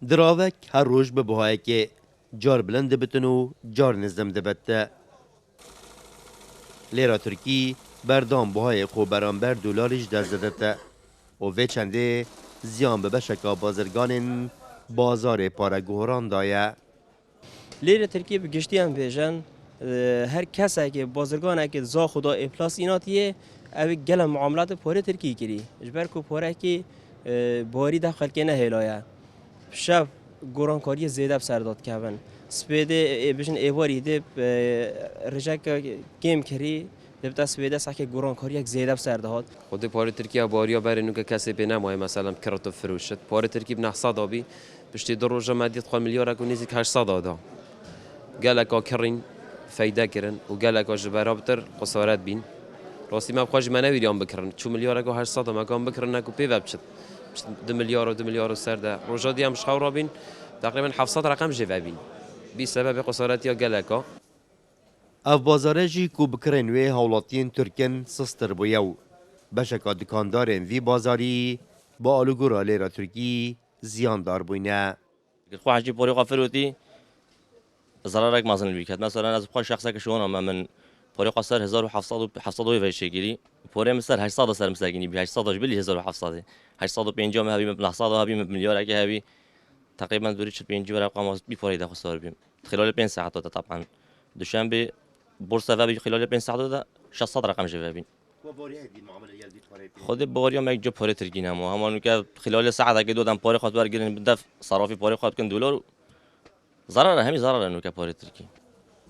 دراوک هر روز به بهای که جار بلند بتن و جار نزدم دبته. لیرا ترکی بردام بهای خوب برانبر دلارش در زدته و وی چنده زیان به بشکا بازرگان بازار پارگوهران دایه. لیره ترکیه به گشتی هم بیشن هر کسی که بازرگانه که زا خدا اپلاس ایناتیه اوی گل معاملات پاره ترکیه کری جبر کو پاره که باری داخل که نه هلایه شب گورانکاری زیاده بسرداد کردن سپیده بشن ایواری ده رجاک گیم کری دبتا سپیده سعی گورانکاری یک زیاده بسرداد خود پاره ترکیه باریا بر اینو که کسی به نمای مثلا کراتو فروشت پاره ترکیه به 900 آبی پشتی دو روز مدیت خال میلیارد کو نزدیک 800 آدا گلک کرین فایده کرن و گلک جبرابتر خسارت بین راستی ما بخواج منویریان بکرن 2 میلیارد کو 800 مقام بکرن نکو پی وبشت 2 میلیارد و 2 میلیارد سرده روزادی هم شخورا بین تقریبا 700 رقم جوابین بی سبب خسارت یا گلکا اف بازاره جی کو بکرین وی هولاتین ترکن سستر بویو بشکا دکاندارن وی بازاری با آلوگورا لیرا ترکی زیان دار بوینه. خو حاجی پوری قفلوتی ضررك ما زال بيكات مثلا از بخوش شخصا که شون من پوری قصر 1700 و شگیری پوری مثلا 800 سر مساگینی بی 800 بلی 1700 850 هبی من 900 هبی میلیارد اگه هبی تقریبا دوری 45 رقم بی پوری ده خسار بیم خلال 5 ساعات طبعا دوشنبه بورصه و خلال 5 ساعات 600 رقم جوابین خود باریا meg جو پاره ترکینه ما همون که خلال ساعت اگه دادم پاره خواهد برگردن بدف صرافی پاره خواهد کن دلار ضرر همین ضرر انو که پاره ترکی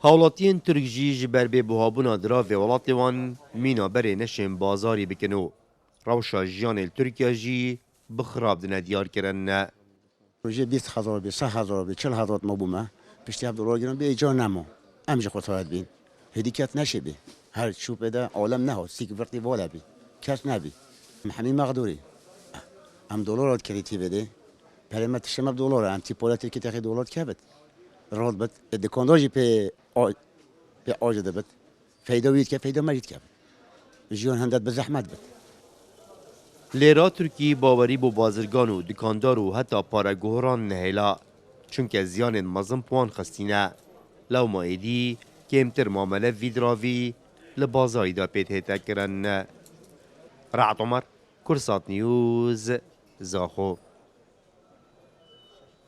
هولاتین ترک جی جبر به بوهابونا درا و ولات وان مینا بره نشن بازاری بکنو روشا جیان ترکیا جی بخراب دنه دیار کرن. روزی 20,000 بی 100,000 بی 40,000 ما بومه پشتی $7 گیرم به ایجا نمو همش خطاات بین هدیکت نشه بی هر شو بده عالم نه سیک وقتی والا بی کس نبی همین مقدوری هم دلارات کلیتی بده پرمت شما $. هم تی پولاتی که تاخی $. که بد راد بد دکاندارجی به آجده بد فایده وید که فایده مرید که جیان هندت به زحمت بد. لیرا ترکی باوری بو بازرگان و دکاندار و حتی پارگوهران نهیلا چونکه زیان مزم پوان خستینه لو مایدی کمتر معامله ویدراوی لبازایی دا پیت هیتا کرن. رعد عمر کرسات نیوز زاخو